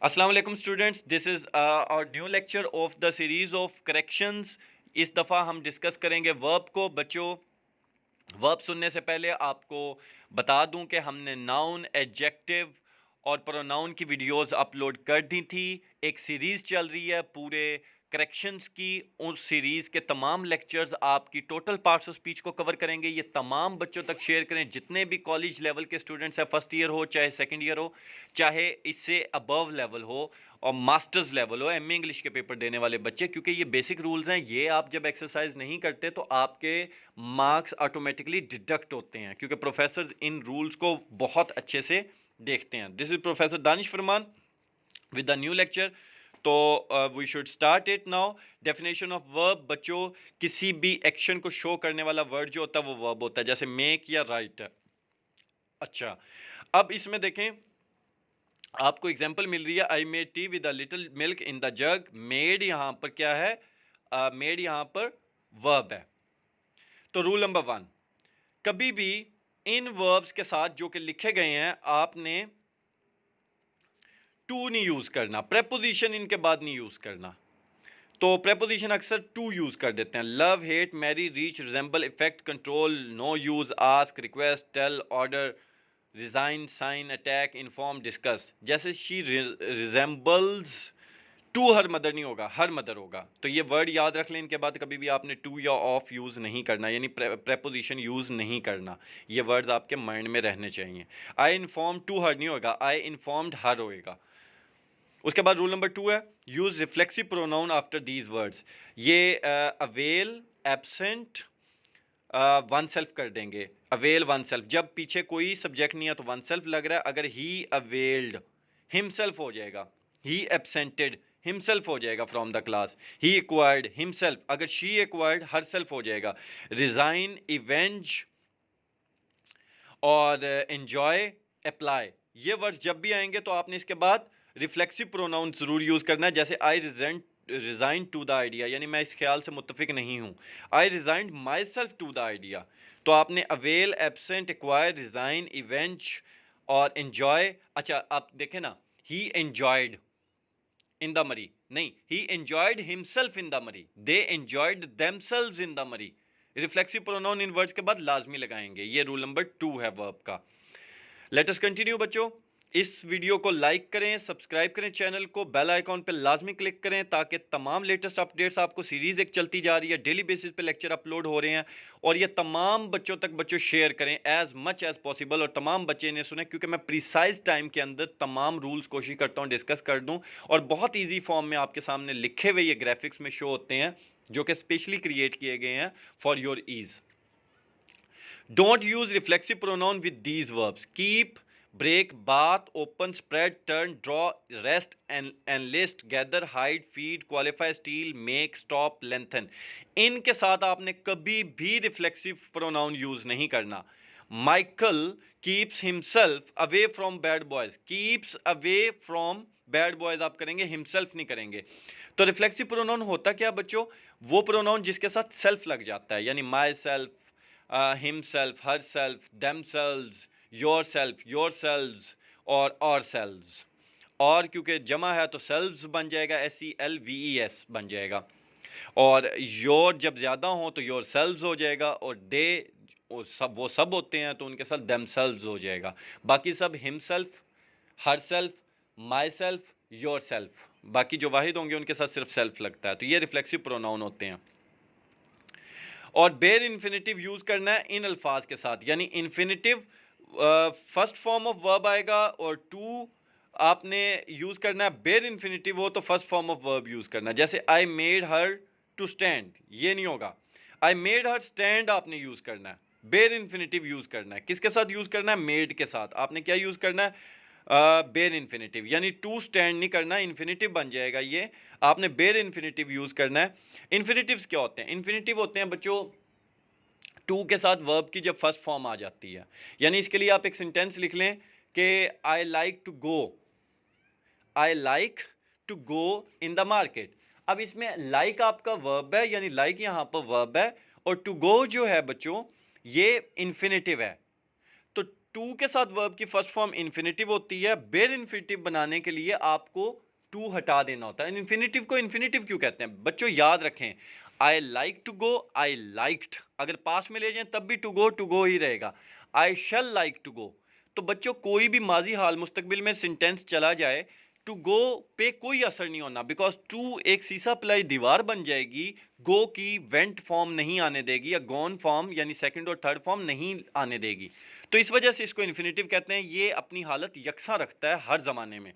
अस्सलाम वालेकुम students, this is our new lecture of the series of corrections. इस दफ़ा हम डिस्कस करेंगे वर्ब को। बच्चों, वर्ब सुनने से पहले आपको बता दूं कि हमने नाउन, एडजेक्टिव और प्रोनाउन की वीडियोस अपलोड कर दी थी। एक सीरीज़ चल रही है पूरे करेक्शंस की। उस सीरीज़ के तमाम लेक्चर्स आपकी टोटल पार्ट्स ऑफ स्पीच को कवर करेंगे। ये तमाम बच्चों तक शेयर करें, जितने भी कॉलेज लेवल के स्टूडेंट्स हैं, फर्स्ट ईयर हो चाहे सेकेंड ईयर हो, चाहे इससे अबव लेवल हो और मास्टर्स लेवल हो, एमए इंग्लिश के पेपर देने वाले बच्चे, क्योंकि ये बेसिक रूल्स हैं। ये आप जब एक्सरसाइज नहीं करते तो आपके मार्क्स ऑटोमेटिकली डिडक्ट होते हैं, क्योंकि प्रोफेसर इन रूल्स को बहुत अच्छे से देखते हैं। This is professor Danish Farman with the new lecture. तो we should start it now. Definition of verb बच्चों, किसी भी एक्शन को शो करने वाला वर्ड जो होता है वो वर्ब होता है, जैसे मेक या राइट है। अच्छा, अब इसमें देखें, आपको एग्जांपल मिल रही है, I made tea with a little milk in the jug. Made यहां पर क्या है? मेड यहां पर वर्ब है। तो रूल नंबर 1, कभी भी इन वर्ब्स के साथ जो कि लिखे गए हैं, आपने टू नहीं यूज करना, प्रेपोजिशन इनके बाद नहीं यूज करना। तो प्रेपोजिशन अक्सर टू यूज कर देते हैं। Love, hate, marry, reach, resemble, effect, control, no use, ask, request, tell, order, resign, sign, attack, inform, discuss. जैसे she resembles, to her mother नहीं होगा, हर मदर होगा। तो ये वर्ड याद रख लें, इनके बाद कभी भी आपने टू या ऑफ यूज़ नहीं करना, यानी प्रेपोजिशन यूज़ नहीं करना। ये वर्ड्स आपके माइंड में रहने चाहिए। आई इन्फॉर्म, टू हर नहीं होगा, आई इन्फॉर्म्ड हर होएगा। उसके बाद रूल नंबर 2 है, use reflexive pronoun after these words. ये अवेल, एब्सेंट, वन सेल्फ कर देंगे। अवेल, वन सेल्फ, जब पीछे कोई सब्जेक्ट नहीं है तो वन सेल्फ लग रहा है। अगर ही अवेल्ड, हिमसेल्फ हो जाएगा। ही एब्सेंटेड, हिमसेल्फ हो जाएगा from the class. He acquired, himself. अगर शी एक्वायर्ड, हर सेल्फ हो जाएगा। रिजाइन, इवेंज और एंजॉय, अप्लाई। ये वर्ड्स जब भी आएंगे तो आपने इसके बाद रिफ्लेक्सिव प्रोनाउन जरूर यूज करना है। जैसे I resign to the idea, यानी मैं इस ख्याल से मुत्तफिक नहीं हूं। I resign myself to the idea. तो आपने अवेल, एब्सेंट, एक्वायर, रिजाइन, इवेंच और एंजॉय। अच्छा, आप देखें ना, ही एंजॉयड इन द मरी, नहीं, ही एंजॉयड हिमसेल्फ इन द मरी, दे एंजॉयड देमसेल्व्स इन द मरी। रिफ्लेक्सिव प्रोनाउन इन वर्ड्स के बाद लाजमी लगाएंगे। ये रूल नंबर 2 है वर्ब का। लेट अस कंटिन्यू बच्चों। इस वीडियो को लाइक करें, सब्सक्राइब करें चैनल को, बेल आइकॉन पे लाजमी क्लिक करें, ताकि तमाम लेटेस्ट अपडेट्स आपको, सीरीज एक चलती जा रही है, डेली बेसिस पे लेक्चर अपलोड हो रहे हैं, और ये तमाम बच्चों तक बच्चों शेयर करें एज मच एज पॉसिबल, और तमाम बच्चे इन्हें सुने, क्योंकि मैं प्रिसाइज टाइम के अंदर तमाम रूल्स कोशिश करता हूँ डिस्कस कर दूँ, और बहुत ईजी फॉर्म में आपके सामने लिखे हुए ये ग्राफिक्स में शो होते हैं, जो कि स्पेशली क्रिएट किए गए हैं for your ease. Don't use reflexive pronoun with these verbs. Keep, break, bath, open, spread, turn, draw, rest, enlist, gather, hide, feed, qualify, steal, make, stop, lengthen. इनके साथ आपने कभी भी रिफ्लेक्सिव प्रोनाउन यूज नहीं करना। Michael keeps himself away from bad boys, keeps away from bad boys आप करेंगे, himself नहीं करेंगे। तो रिफ्लेक्सिव प्रोनाउन होता क्या बच्चों? वो प्रोनाउन जिसके साथ सेल्फ लग जाता है, यानी my self, himself, herself, themselves, yourself, yourselves और ourselves। और क्योंकि जमा है तो सेल्व्स बन जाएगा, SELVES बन जाएगा। और योर जब ज़्यादा हो तो योर सेल्व्स हो जाएगा, और दे वो सब होते हैं तो उनके साथ देमसेल्व्स हो जाएगा। बाकी सब himself, her self, my self, your self. बाकी जो वाहिद होंगे उनके साथ सिर्फ सेल्फ लगता है। तो ये रिफ्लेक्सिव प्रोनाउन होते हैं। और बेयर इन्फिनेटिव यूज करना है इन अल्फाज के साथ, यानी infinitive first form of verb आएगा, और टू आपने यूज करना है। बेयर इन्फिनेटिव हो तो first form of verb use करना है। जैसे I made her to stand, ये नहीं होगा। आई मेड हर स्टैंड आपने यूज करना है। बेयर इन्फिनेटिव यूज करना है, किसके साथ यूज करना है? मेड के साथ। आपने क्या यूज करना है? बेयर इन्फिनेटिव, यानी टू स्टैंड नहीं करना, इन्फिनेटिव बन जाएगा ये। आपने बेयर इन्फिनेटिव यूज करना है। इन्फिनेटिव्स क्या होते हैं? इन्फिनेटिव होते हैं बच्चों टू के साथ वर्ब की जब फर्स्ट फॉर्म आ जाती है। यानी इसके लिए आप एक सेंटेंस लिख लें कि I like to go, I like to go in the market. अब इसमें लाइक आपका वर्ब है, यानी लाइक यहाँ पर वर्ब है, और टू गो जो है बच्चों ये इन्फिनेटिव है। तो टू के साथ वर्ब की फर्स्ट फॉर्म इन्फिनेटिव होती है, बेर इन्फिनेटिव बनाने के लिए आपको टू हटा देना होता है। इन्फिनेटिव को इन्फिनेटिव क्यों कहते हैं बच्चों, याद रखें, I like to go, I liked, अगर पास में ले जाएं तब भी टू गो ही रहेगा। आई शैल लाइक टू गो, तो बच्चों कोई भी माजी हाल मुस्तकबिल में सेंटेंस चला जाए, टू गो पे कोई असर नहीं होना, बिकॉज टू एक सीसा प्लाई दीवार बन जाएगी, गो की वेंट फॉर्म नहीं आने देगी, या गॉन फॉर्म यानी सेकंड और थर्ड फॉर्म नहीं आने देगी। तो इस वजह से इसको इन्फिनेटिव कहते हैं, ये अपनी हालत यकसा रखता है हर ज़माने में।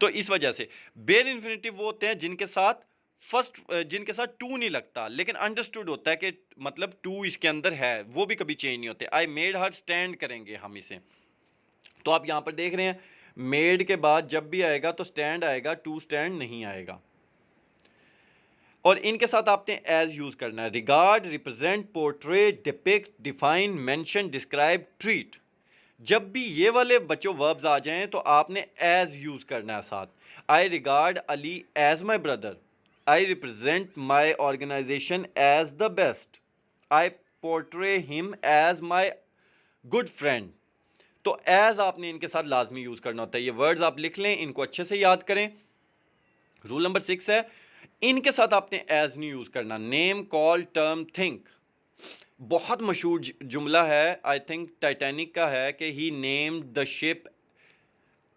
तो इस वजह से बेर इन्फिनेटिव वो होते हैं जिनके साथ टू नहीं लगता, लेकिन अंडरस्टूड होता है कि मतलब टू इसके अंदर है, वो भी कभी चेंज नहीं होते। आई मेड हर स्टैंड करेंगे हम इसे, तो आप यहां पर देख रहे हैं मेड के बाद जब भी आएगा तो स्टैंड आएगा, टू स्टैंड नहीं आएगा। और इनके साथ आपने एज यूज करना है, regard, represent, portray, depict, define, mention, describe, treat. जब भी ये वाले बच्चों वर्ब्स आ जाएं तो आपने एज यूज करना है साथ। I regard Ali as my brother, I represent my organisation as the best, I portray him as my good friend. तो एज आपने इनके साथ लाजमी यूज करना होता है। ये वर्ड्स आप लिख लें, इनको अच्छे से याद करें। रूल नंबर 6 है, इनके साथ आपने एज नहीं यूज करना। नेम, कॉल, टर्म, थिंक, बहुत मशहूर जुमला है, आई थिंक टाइटैनिक का है कि he named the ship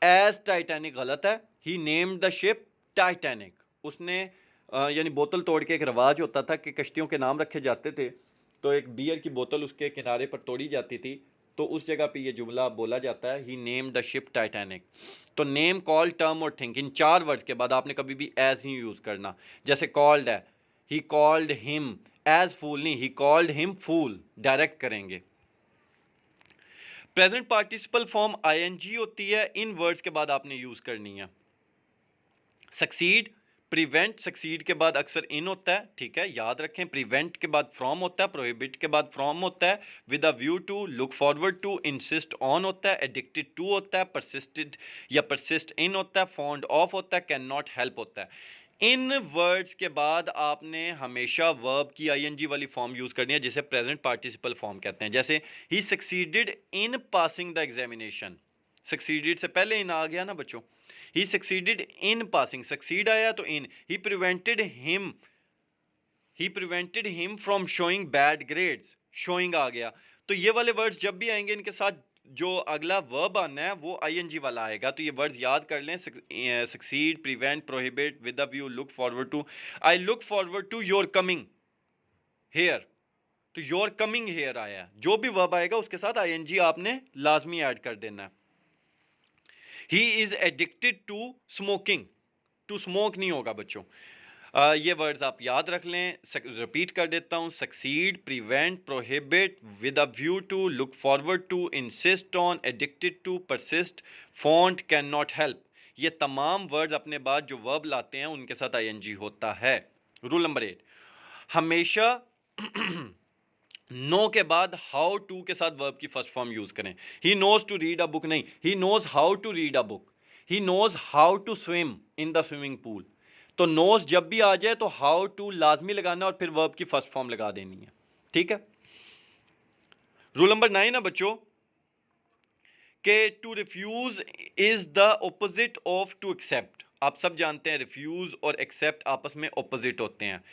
as Titanic, गलत है, he named the ship Titanic. उसने यानी बोतल तोड़ के, एक रिवाज होता था कि कश्तियों के नाम रखे जाते थे, तो एक बियर की बोतल उसके किनारे पर तोड़ी जाती थी, तो उस जगह पे ये जुमला बोला जाता है, he named the ship Titanic. तो नेम, कॉल, टर्म और थिंक, इन चार वर्ड्स के बाद आपने कभी भी एज नहीं यूज करना। जैसे कॉल्ड है, he called him, as fool नहीं, he called him fool, direct करेंगे। प्रेजेंट पार्टिसिपल फॉर्म आईएनजी होती है, इन वर्ड्स के बाद आपने यूज करनी है। सक्सीड, प्रिवेंट, सक्सीड के बाद अक्सर इन होता है, ठीक है, याद रखें। प्रिवेंट के बाद फ्रॉम होता है, प्रोहिबिट के बाद फ्रॉम होता है, with a view to, look forward to, insist on होता है, एडिक्टेड टू होता है, परसिस्टेड या परसिस्ट इन होता है, फॉन्ड ऑफ होता है, कैन नॉट हेल्प होता है। इन वर्ड्स के बाद आपने हमेशा वर्ब की आईएनजी वाली फॉर्म यूज करनी है, जिसे प्रेजेंट पार्टिसिपल फॉर्म कहते हैं। जैसे he succeeded in passing the examination, succeeded से पहले इन आ गया ना बच्चों, he succeeded in passing, succeed आया तो in. He prevented him from showing bad grades, showing आ गया। तो ये वाले वर्ड्स जब भी आएंगे, इनके साथ जो अगला वर्ब आना है वो आईएनजी वाला आएगा। तो ये वर्ड्स याद कर लें, succeed, prevent, prohibit, with a view, look forward to. I look forward to your coming here, तो योर कमिंग हेयर आया, जो भी वर्ब आएगा उसके साथ आईएनजी आपने लाजमी ऐड कर देना है। He is addicted to smoking, to smoke नहीं होगा बच्चों। ये वर्ड्स आप याद रख लें, रिपीट कर देता हूँ, succeed, prevent, prohibit, with a view to, look forward to, insist on, addicted to, persist, fond, can not help. ये तमाम वर्ड्स अपने बाद जो वर्ब लाते हैं उनके साथ आईएनजी होता है। रूल नंबर 8, हमेशा नो के बाद हाउ टू के साथ वर्ब की फर्स्ट फॉर्म यूज करें। He knows to read a book नहीं, he knows how to read a book. He knows how to swim in the swimming pool. तो knows जब भी आ जाए तो हाउ टू लाजमी लगाना और फिर वर्ब की फर्स्ट फॉर्म लगा देनी है, ठीक है। रूल नंबर 9 है बच्चों कि to refuse is the opposite of to accept. आप सब जानते हैं रिफ्यूज और एक्सेप्ट आपस में ऑपोजिट होते हैं।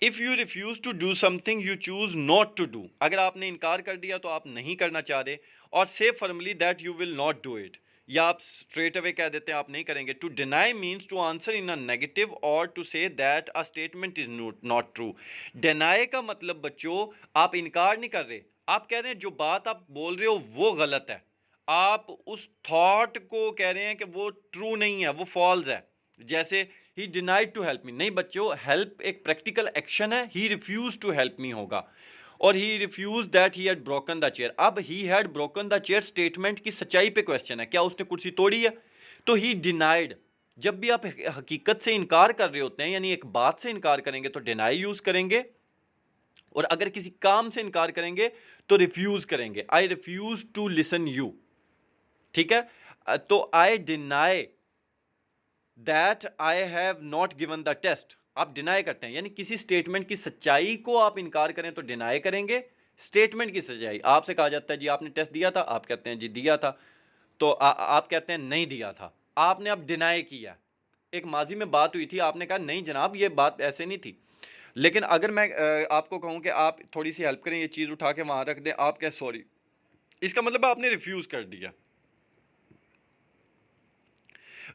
If you refuse to do something you choose not to do, अगर आपने इनकार कर दिया तो आप नहीं करना चाह रहे, और से firmly that you will not do it, या आप स्ट्रेट अवे कह देते हैं आप नहीं करेंगे। To deny means to answer in a negative और to say that a statement is not true. Deny का मतलब बच्चों आप इनकार नहीं कर रहे, आप कह रहे हैं जो बात आप बोल रहे हो वो गलत है, आप उस थॉट को कह रहे हैं कि वो ट्रू नहीं है, वो फॉल्स है। जैसे he denied to help me, नहीं बच्चों, हेल्प एक प्रैक्टिकल एक्शन है, he refuse to help me होगा। और he refuse that he had broken the chair, अब he had broken the chair statement की सच्चाई पे क्वेश्चन है, क्या उसने कुर्सी तोड़ी है? तो ही डिनाइड, जब भी आप हकीकत से इनकार कर रहे होते हैं यानी एक बात से इनकार करेंगे तो डिनाई यूज करेंगे, और अगर किसी काम से इनकार करेंगे तो रिफ्यूज करेंगे। I refuse to listen you, ठीक है। तो I deny that I have not given the test, आप डिनाई करते हैं, यानी किसी स्टेटमेंट की सच्चाई को आप इनकार करें तो डिनाई करेंगे, स्टेटमेंट की सच्चाई, आपसे कहा जाता है जी आपने टेस्ट दिया था, आप कहते हैं जी दिया था, तो आप कहते हैं नहीं दिया था, आपने अब डिनाई किया। एक माजी में बात हुई थी, आपने कहा नहीं जनाब ये बात ऐसे नहीं थी। लेकिन अगर मैं आपको कहूं कि आप थोड़ी सी हेल्प करें, ये चीज़ उठा के वहां रख दें, आप क्या सॉरी, इसका मतलब आपने रिफ्यूज कर दिया।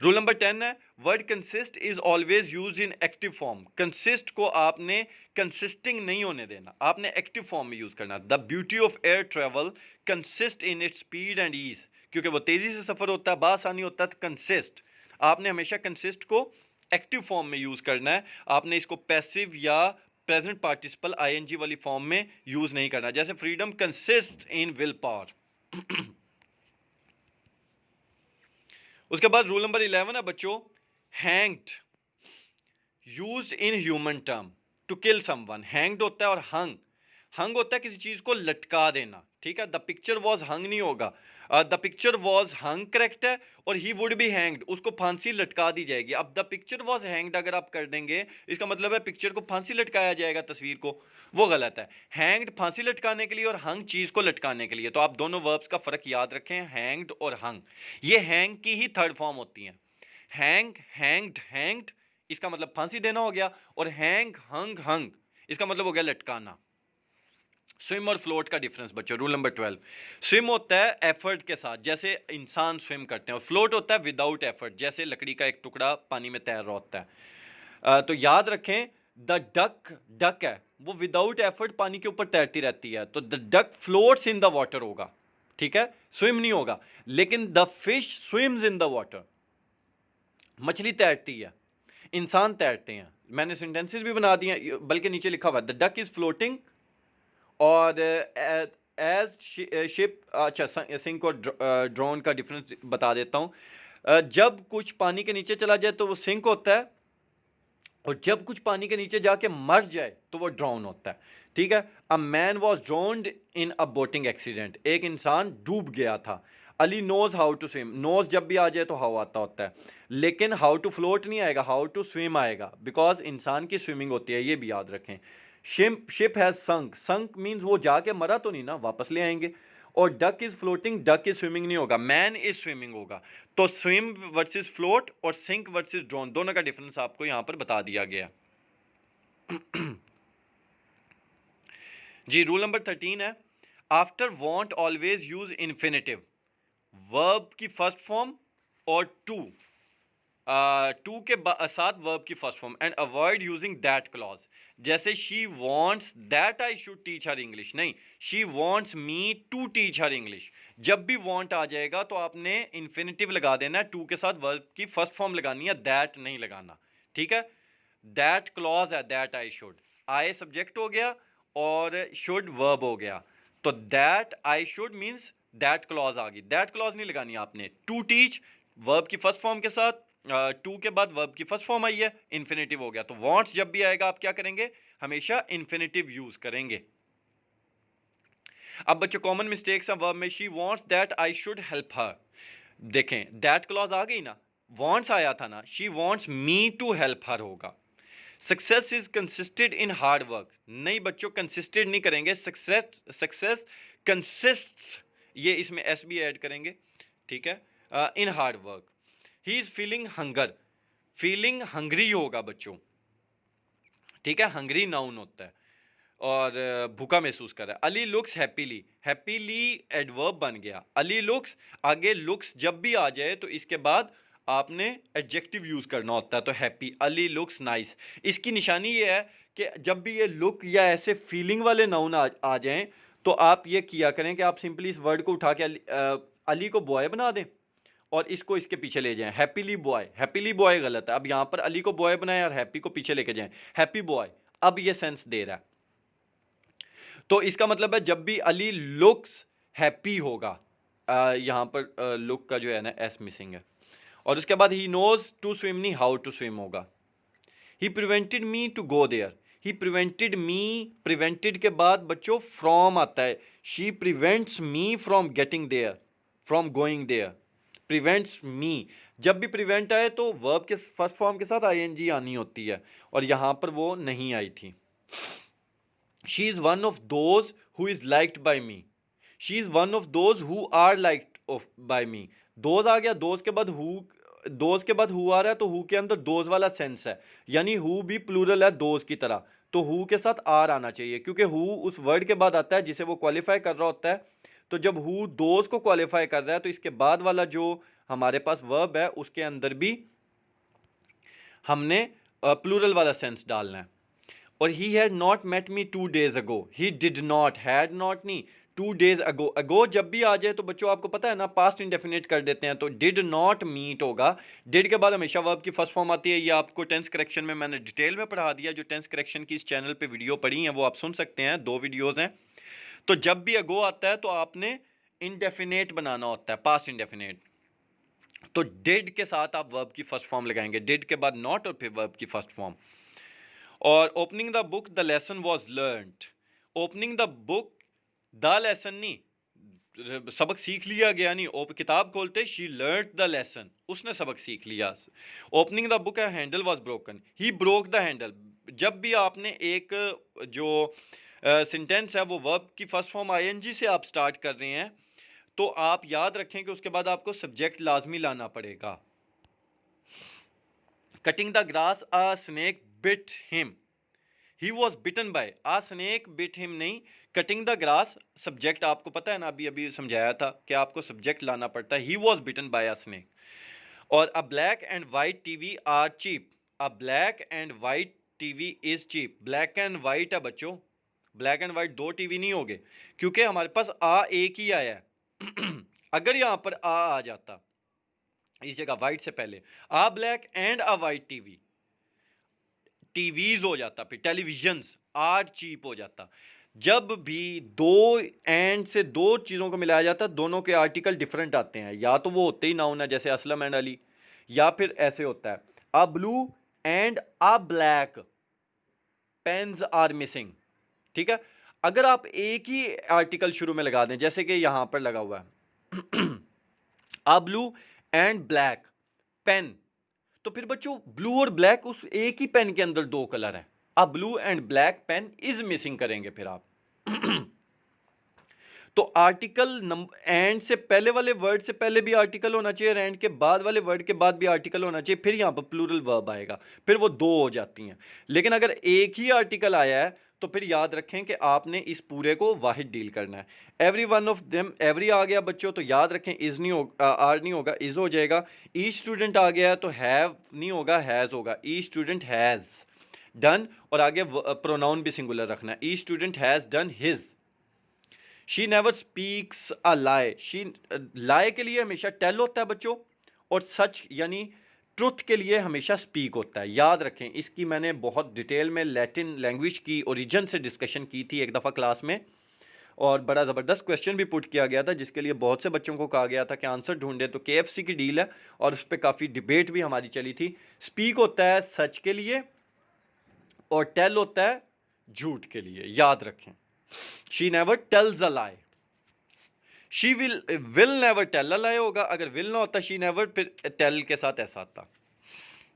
रूल नंबर 10 है word consist is always use in active form. Consist को आपने कंसिस्टिंग नहीं होने देना, आपने एक्टिव फॉर्म में यूज करना। The beauty of air travel consist in its speed and ease, क्योंकि वो तेजी से सफर होता है, बासानी होता है, तो कंसिस्ट आपने हमेशा कंसिस्ट को एक्टिव फॉर्म में यूज करना है। आपने इसको पैसिव या प्रेजेंट पार्टिसिपल आईएनजी वाली फॉर्म में यूज नहीं करना। जैसे freedom consist in will power. उसके बाद रूल नंबर 11 है बच्चों, hanged use in human term to kill someone. Hanged होता है और हंग, हंग होता है किसी चीज को लटका देना, ठीक है। द पिक्चर वॉज हंग नहीं होगा, the picture was hung correct है, और ही वुड बी हैंग्ड, उसको फांसी लटका दी जाएगी। अब द पिक्चर वॉज हैंग्ड अगर आप कर देंगे, इसका मतलब है पिक्चर को फांसी लटकाया जाएगा, तस्वीर को, वो गलत है। हैंग्ड फांसी लटकाने के लिए और हंग चीज को लटकाने के लिए, तो आप दोनों वर्ब्स का फर्क याद रखें, हैंग्ड और हंग। ये हैंग की ही थर्ड फॉर्म होती है। हैंग, हैंग्ड, हैंग्ड इसका मतलब फांसी देना हो गया, और हैंग, हंग, हंग इसका मतलब हो गया लटकाना। स्विम और फ्लोट का डिफरेंस बच्चों, रूल नंबर 12। स्विम होता है एफर्ट के साथ, जैसे इंसान स्विम करते हैं, और फ्लोट होता है विदाउट एफर्ट, जैसे लकड़ी का एक टुकड़ा पानी में तैर रहा होता है। तो याद रखें, द डक, डक है वो विदाउट एफर्ट पानी के ऊपर तैरती रहती है, तो the duck floats in the water होगा, ठीक है, स्विम नहीं होगा। लेकिन the fish swims in the water, मछली तैरती है, इंसान तैरते हैं। मैंने सेंटेंसेस भी बना दिए हैं, बल्कि नीचे लिखा हुआ है द डक इज फ्लोटिंग, और एज शिप, अच्छा सिंक और ड्रोन का डिफरेंस बता देता हूं। जब कुछ पानी के नीचे चला जाए तो वो सिंक होता है, और जब कुछ पानी के नीचे जाके मर जाए तो वो ड्राउन होता है, ठीक है। A man was drowned in a boating accident, एक इंसान डूब गया था। Ali knows how to swim, knows जब भी आ जाए तो हाउ आता होता है, लेकिन हाउ टू फ्लोट नहीं आएगा, हाउ टू स्विम आएगा, बिकॉज इंसान की स्विमिंग होती है, ये भी याद रखें। Ship has sunk, sunk means वो जाके मरा तो नहीं ना, वापस ले आएंगे। और duck is floating, duck is swimming नहीं होगा, मैन इज स्विमिंग होगा। तो स्विम वर्सेस फ्लोट और सिंक वर्सेस ड्रोन, दोनों का डिफरेंस आपको यहां पर बता दिया गया। जी रूल नंबर 13 है after want always use infinitive, verb की फर्स्ट फॉर्म और टू के साथ वर्ब की first form, and avoid using that clause. जैसे she wants that I should teach her English, नहीं, she wants me to teach her English. जब भी want आ जाएगा तो आपने इन्फिनेटिव लगा देना है, टू के साथ वर्ब की फर्स्ट फॉर्म लगानी है, दैट नहीं लगाना, ठीक है। दैट क्लॉज है that I should, I subject हो गया और शुड वर्ब हो गया, तो that I should means that clause आ गई, दैट क्लॉज नहीं लगानी आपने। टू टीच वर्ब की फर्स्ट फॉर्म के साथ, टू के बाद वर्ब की फर्स्ट फॉर्म आई है, इन्फिनेटिव हो गया। तो वांट्स जब भी आएगा आप क्या करेंगे, हमेशा इन्फिनेटिव यूज करेंगे। अब बच्चों कॉमन मिस्टेक्स हैं वर्ब में, she wants that I should help her, देखें दैट क्लॉज आ गई ना, वांट्स आया था ना, she wants me to help her होगा। Success is consisted in hard work, नहीं बच्चों कंसिस्टेड नहीं करेंगे, सक्सेस कंसिस्ट्स, ये इसमें एस भी ऐड करेंगे, ठीक है, इन hard work. He is feeling hunger, feeling hungry होगा बच्चों, ठीक है, हंग्री नाउन होता है, और भूखा महसूस कर रहा है। Ali looks happily, happily adverb बन गया, अली लुक्स, आगे लुक्स जब भी आ जाए तो इसके बाद आपने एडजेक्टिव यूज करना होता है, तो हैप्पी, अली लुक्स नाइस। इसकी निशानी ये है कि जब भी ये लुक या ऐसे फीलिंग वाले नाउन आ जाएं तो आप ये किया करें कि आप सिंपली इस वर्ड को उठा के अली को बॉय बना दें और इसको इसके पीछे ले जाएं, हैप्पीली बॉय, हैप्पीली बॉय गलत है, अब यहां पर अली को बॉय बनाएं और हैप्पी को पीछे लेके जाएं, हैप्पी बॉय, अब ये सेंस दे रहा है। तो इसका मतलब है जब भी अली लुक्स हैप्पी होगा, यहां पर लुक का जो है ना एस मिसिंग है, और उसके बाद ही नोज टू स्विम नहीं हाउ टू स्विम होगा। He prevented me to go there, he prevented me, prevented के बाद बच्चों फ्रॉम आता है, she prevents me from getting there, from going there, prevents me. जब भी प्रिवेंट आए तो वर्ब के फर्स्ट फॉर्म के साथ आईएनजी आनी होती है, और यहां पर वो नहीं आई थी। She is one of those who is liked by me. She is one of those who are liked of by me. those आ गया, those के बाद who, those के बाद who आ रहा है, तो who के अंदर those वाला सेंस है, यानी who भी प्लूरल है those की तरह, तो who के साथ आर आना चाहिए, क्योंकि who उस वर्ड के बाद आता है जिसे वो क्वालिफाई कर रहा होता है। तो जब who those को क्वालिफाई कर रहा है, तो इसके बाद वाला जो हमारे पास वर्ब है उसके अंदर भी हमने प्लूरल वाला सेंस डालना है। और he had not met me 2 days ago, he did not, had not नहीं, 2 days ago, अगो जब भी आ जाए तो बच्चों आपको पता है ना पास्ट इंडेफिनिट कर देते हैं, तो डिड नॉट मीट होगा। डिड के बाद हमेशा वर्ब की फर्स्ट फॉर्म आती है, ये आपको टेंस करेक्शन में मैंने डिटेल में पढ़ा दिया, जो टेंस करेक्शन की इस चैनल पे वीडियो पढ़ी है वो आप सुन सकते हैं, 2 वीडियोस हैं। तो जब भी अगो आता है तो आपने इंडेफिनेट बनाना होता है, पास्ट इंडेफिनेट। तो डिड के साथ आप वर्ब की फर्स्ट फॉर्म लगाएंगे, डिड के बाद नॉट और फिर वर्ब की फर्स्ट फॉर्म। और opening the book the lesson was learned, opening the book the lesson नहीं, सबक सीख लिया गया नहीं, किताब खोलते शी लर्नड द लेसन, उसने सबक सीख लिया। Opening the book handle was broken, he broke the handle. जब भी आपने एक जो सेंटेंस है वो वर्ब की फर्स्ट फॉर्म आईएनजी से आप स्टार्ट कर रहे हैं, तो आप याद रखें कि उसके बाद आपको सब्जेक्ट लाजमी लाना पड़ेगा। Cutting the grass a snake bit him, he was bitten by a snake bit him नहीं, कटिंग द ग्रास सब्जेक्ट आपको पता है ना, अभी अभी समझाया था कि आपको सब्जेक्ट लाना पड़ता है। He was bitten by a snake. और a black and white TV are cheap, a black and white TV is cheap, black and white है बच्चों, ब्लैक एंड वाइट 2 टीवी नहीं होंगे, क्योंकि हमारे पास आ एक ही आया है। अगर यहां पर आ जाता इस जगह वाइट से पहले, a black and a white TV, TVs हो जाता, फिर टेलीविजन्स, आर चीप हो जाता। जब भी दो एंड से 2 चीज़ों को मिलाया जाता है, दोनों के आर्टिकल डिफरेंट आते हैं, या तो वो होते ही नाउन है जैसे असलम एंड अली, या फिर ऐसे होता है a blue and a black pens are missing. ठीक है, अगर आप एक ही आर्टिकल शुरू में लगा दें जैसे कि यहां पर लगा हुआ है a blue and black pen, तो फिर बच्चों ब्लू और ब्लैक उस एक ही पेन के अंदर 2 कलर है, अब blue and black pen is missing करेंगे फिर आप। तो आर्टिकल नंबर एंड से पहले वाले वर्ड से पहले भी आर्टिकल होना चाहिए, एंड के बाद वाले वर्ड के बाद भी आर्टिकल होना चाहिए, फिर यहां पर प्लूरल वर्ब आएगा, फिर वो 2 हो जाती हैं। लेकिन अगर एक ही आर्टिकल आया है तो फिर याद रखें कि आपने इस पूरे को वाहिद डील करना है। Every one of them, every आ गया बच्चों तो याद रखें इज नहीं होगा, आर नहीं होगा, इज हो जाएगा। ईच स्टूडेंट आ गया तो हैव नहीं होगा, हैज होगा, ईच स्टूडेंट हैज डन, और आगे प्रोनाउन भी सिंगुलर रखना है, each student has done his. She never speaks a lie, she lie के लिए हमेशा टेल होता है बच्चों, और सच यानी ट्रुथ के लिए हमेशा स्पीक होता है, याद रखें। इसकी मैंने बहुत डिटेल में लैटिन लैंग्वेज की ओरिजिन से डिस्कशन की थी एक दफ़ा क्लास में, और बड़ा ज़बरदस्त क्वेश्चन भी पुट किया गया था जिसके लिए बहुत से बच्चों को कहा गया था कि आंसर ढूंढें, तो केएफसी की डील है और उस पर काफ़ी डिबेट भी हमारी चली थी। स्पीक होता है सच के लिए और टेल होता है झूठ के लिए, याद रखें। She never tells a lie, she will never tell a lie होगा, अगर विल ना होता शी नेवर, फिर टेल के साथ ऐसा आता।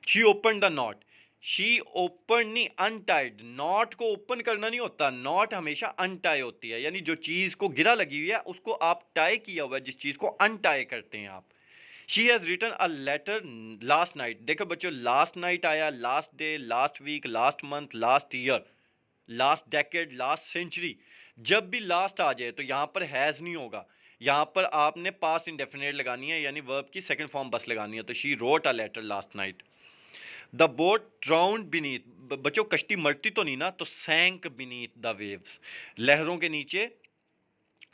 She open the not, she open नहीं अनटाइड, नॉट को ओपन करना नहीं होता, नॉट हमेशा अनटाई होती है, यानी जो चीज को गिरा लगी हुई है उसको आप टाई किया हुआ है, जिस चीज को अनटाई करते हैं आप। She has written a letter last night, देखो बच्चों लास्ट नाइट आया, last day, last week, last month, last year, last decade, last century, जब भी लास्ट आ जाए तो यहां पर हैज नहीं होगा, यहां पर आपने पास्ट इंडेफिनिट लगानी है, यानी वर्ब की सेकंड फॉर्म बस लगानी है। तो she wrote a letter last night. The boat drowned beneath, बच्चों कश्ती मरती तो नहीं ना, तो सैंक बीनीथ द वेव्स, लहरों के नीचे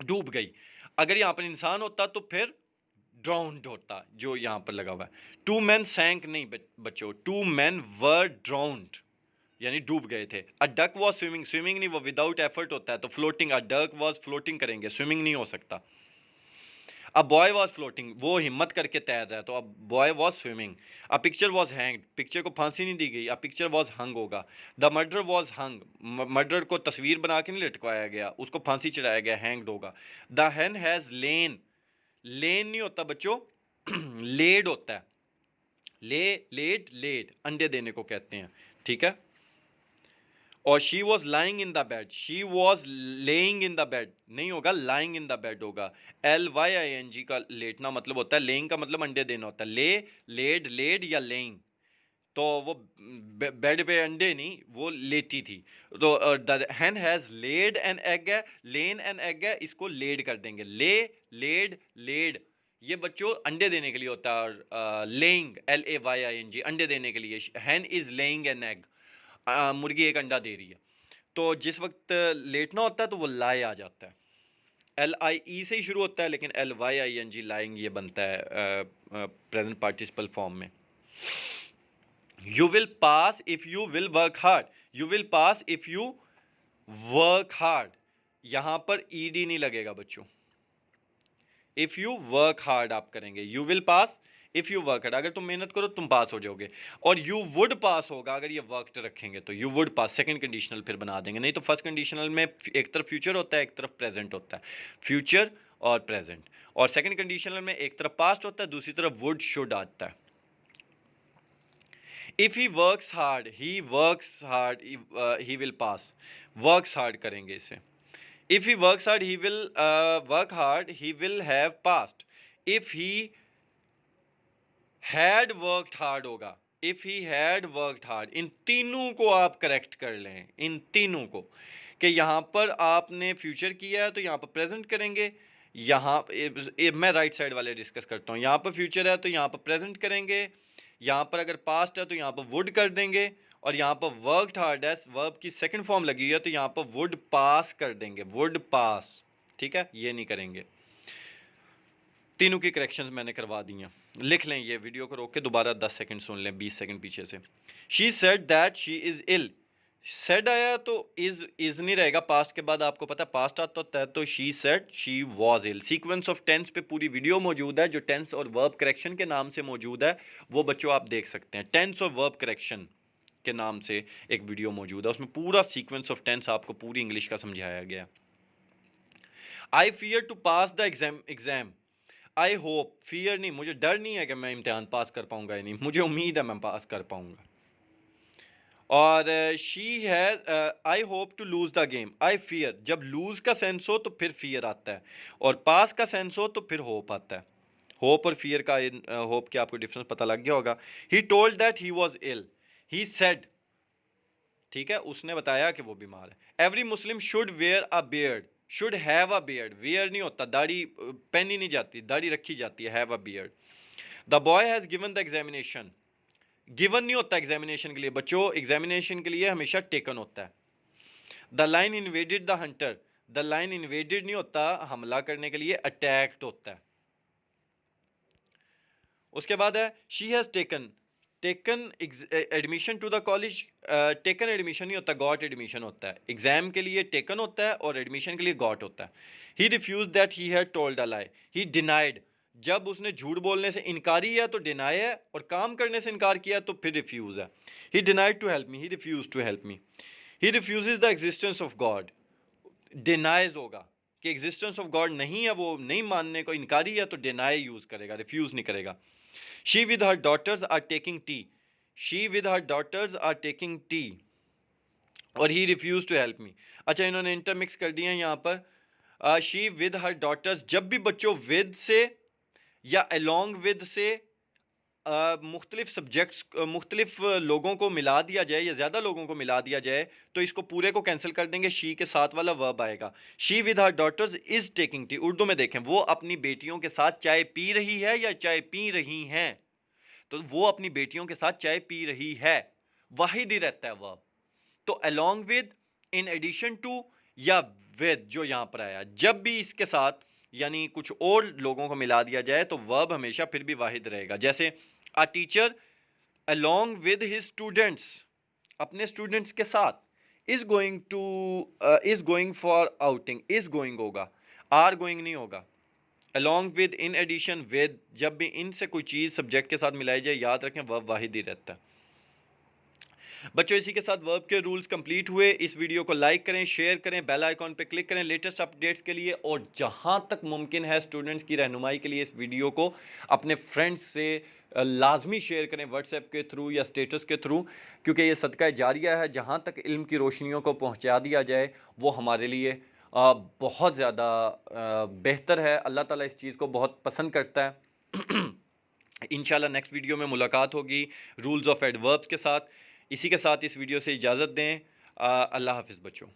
डूब गई। अगर यहां पर इंसान होता तो फिर ड्राउंड होता, जो यहां पर लगा हुआ है। टू मैन सैंक नहीं बच्चों, टू मैन वर ड्राउंड, यानी डूब गए थे। A duck was swimming, swimming नहीं, वो विदाउट एफर्ट होता है, तो floating, a duck was floating करेंगे, स्विमिंग नहीं हो सकता। अ बॉय वॉज फ्लोटिंग, वो हिम्मत करके तैर रहा है, तो अब boy was swimming. A picture was hanged, picture को फांसी नहीं दी गई, अ पिक्चर वॉज हंग होगा। The murder was hung, murder को तस्वीर बना के नहीं लटकाया गया, उसको फांसी चढ़ाया गया, हैंग्ड होगा। द hen हैज लेन, लेन नहीं होता बच्चों, लेड होता है, ले लेड लेड अंडे देने को कहते हैं, ठीक है। और she was lying in the bed, she was laying in the bed नहीं होगा, लाइंग इन द बेड होगा। LYING का लेटना मतलब होता है, लेइंग का मतलब अंडे देना होता है। ले, लेड, लेड या लेइंग, तो वो बेड पे अंडे नहीं, वो लेटी थी। तो the hen has lead an egg है, लेन एन एग है, इसको लेड कर देंगे। ले, लेड, लेड ये बच्चों अंडे देने के लिए होता है। और लेइंग LAYING अंडे देने के लिए। hen is laying an egg, मुर्गी एक अंडा दे रही है। तो जिस वक्त लेटना होता है तो वो लाई आ जाता है। LIE से ही शुरू होता है, लेकिन LYING लाइंग ये बनता है प्रेजेंट पार्टिसिपल फॉर्म में। You will pass if you will work hard. You will pass if you work hard. यहां पर ED नहीं लगेगा बच्चों। If you work hard आप करेंगे। You will pass if you work hard, अगर तुम मेहनत करो तुम पास हो जाओगे। और you would pass होगा अगर ये worked रखेंगे तो you would pass, second conditional फिर बना देंगे। नहीं तो फर्स्ट कंडीशनल में एक तरफ फ्यूचर होता है, एक तरफ प्रेजेंट होता है, फ्यूचर और प्रेजेंट। और सेकंड कंडीशनल में एक तरफ पास्ट होता है, दूसरी तरफ would should आता है। If he works hard, he works hard, he will pass. Works hard करेंगे इसे। If he works hard, he will work hard, he will have passed. If he had worked hard होगा। If he had worked hard, इन तीनों को आप correct कर लें, इन तीनों को, कि यहाँ पर आपने फ्यूचर किया है तो यहाँ पर प्रेजेंट करेंगे। यहाँ मैं राइट साइड वाले डिस्कस करता हूँ। यहाँ पर फ्यूचर है तो यहाँ पर प्रेजेंट करेंगे। यहाँ पर अगर पास्ट है तो यहाँ पर वुड कर देंगे। और यहाँ पर वर्कड हार्ड है, वर्ब की सेकंड फॉर्म लगी है तो यहाँ पर वुड पास कर देंगे, वुड पास। ठीक है, ये नहीं करेंगे। तीनों की करेक्शंस मैंने करवा दी हैं, लिख लें। ये वीडियो को रोक के दोबारा 10 सेकंड सुन लें, 20 सेकंड पीछे से। She said that she is ill. Said आया तो इज नहीं रहेगा, पास्ट के बाद आपको पता है पास्ट आता है, तो she said she was ill. Sequence of tense पे पूरी वीडियो मौजूद है, जो टेंस और वर्ब करेक्शन के नाम से मौजूद है, वो बच्चों आप देख सकते हैं। टेंस और वर्ब करेक्शन के नाम से एक वीडियो मौजूद है, उसमें पूरा सीक्वेंस ऑफ टेंस आपको पूरी इंग्लिश का समझाया गया। I fear to pass the exam. I hope, fear नहीं, मुझे डर नहीं है कि मैं इम्तिहान पास कर पाऊंगा या नहीं, मुझे उम्मीद है मैं पास कर पाऊंगा। और she has I hope to lose the game. I fear, जब लूज का सेंस हो तो फिर फियर आता है, और पास का सेंस हो तो फिर होप आता है। होप और फियर का, होप के आपको डिफरेंस पता लग गया होगा। He told that he was ill. He said, ठीक है, उसने बताया कि वो बीमार है। Every Muslim should wear a beard. Should have a beard, wear नहीं होता, दाढ़ी पहनी नहीं जाती, दाढ़ी रखी जाती है, have a beard. The boy has given the examination. Given नहीं होता एग्जामिनेशन के लिए बच्चों, एग्जामिनेशन के लिए हमेशा टेकन होता है। The line invaded the Hunter. The line invaded नहीं होता, हमला करने के लिए अटैक्ड होता है। उसके बाद है she has taken. Taken admission to the college. Taken admission नहीं होता, गॉट एडमिशन होता है। एग्जाम के लिए टेकन होता है और एडमिशन के लिए गॉट होता है। He refuse that he had told a lie. He denied, जब उसने झूठ बोलने से इनकारी है तो डिनाई है, और काम करने से इनकार किया तो फिर रिफ्यूज है। He denied to help me, he refuse to help me. He refuses the existence of God. Denies होगा कि एग्जिस्टेंस ऑफ गॉड नहीं है, वो नहीं मानने को इनकारी है तो डिनाई यूज करेगा, रिफ्यूज नहीं करेगा। She with her daughters are taking tea. She with her daughters are taking tea, और he refuse to help me. अच्छा, इन्होंने इंटरमिक्स कर दिया यहाँ पर। शी विद हर डॉटर्स, जब भी बच्चों विद से या अलोंग विद से मुख्तलिफ सब्जेक्ट्स, मुख्तलिफ लोगों को मिला दिया जाए या ज़्यादा लोगों को मिला दिया जाए तो इसको पूरे को कैंसिल कर देंगे, शी के साथ वाला वर्ब आएगा। She with her daughters is taking tea. Urdu में देखें, वो अपनी बेटियों के साथ चाय पी रही है या चाय पी रही हैं, तो वो अपनी बेटियों के साथ चाय पी रही है, वाहिद ही रहता है वर्ब। तो along with, in addition to या विद जो यहाँ पर आया, जब भी इसके साथ यानी कुछ और लोगों को मिला दिया जाए तो वर्ब हमेशा फिर भी वाहिद रहेगा। जैसे a teacher along with his students, अपने स्टूडेंट्स के साथ। Is going to, is going for outing, is going होगा, आर गोइंग नहीं होगा। Along with, in addition with, जब भी इनसे कोई चीज़ सब्जेक्ट के साथ मिलाई जाए याद रखें वर्ब वाहिद ही रहता है। बच्चों इसी के साथ वर्ब के रूल्स कंप्लीट हुए। इस वीडियो को लाइक करें, शेयर करें, बेल आइकॉन पे क्लिक करें लेटेस्ट अपडेट्स के लिए, और जहां तक मुमकिन है स्टूडेंट्स की रहनुमाई के लिए इस वीडियो को अपने फ्रेंड्स से लाजमी शेयर करें व्हाट्सएप के थ्रू या स्टेटस के थ्रू, क्योंकि ये सदका जारिया है। जहाँ तक इल्म की रोशनियों को पहुँचा दिया जाए वो हमारे लिए बहुत ज़्यादा बेहतर है। अल्लाह ताला इस चीज़ को बहुत पसंद करता है। इंशाल्लाह नेक्स्ट वीडियो में मुलाकात होगी रूल्स ऑफ एडवर्ब्स के साथ। इसी के साथ इस वीडियो से इजाज़त दें। अल्लाह हाफ़िज़ बच्चों।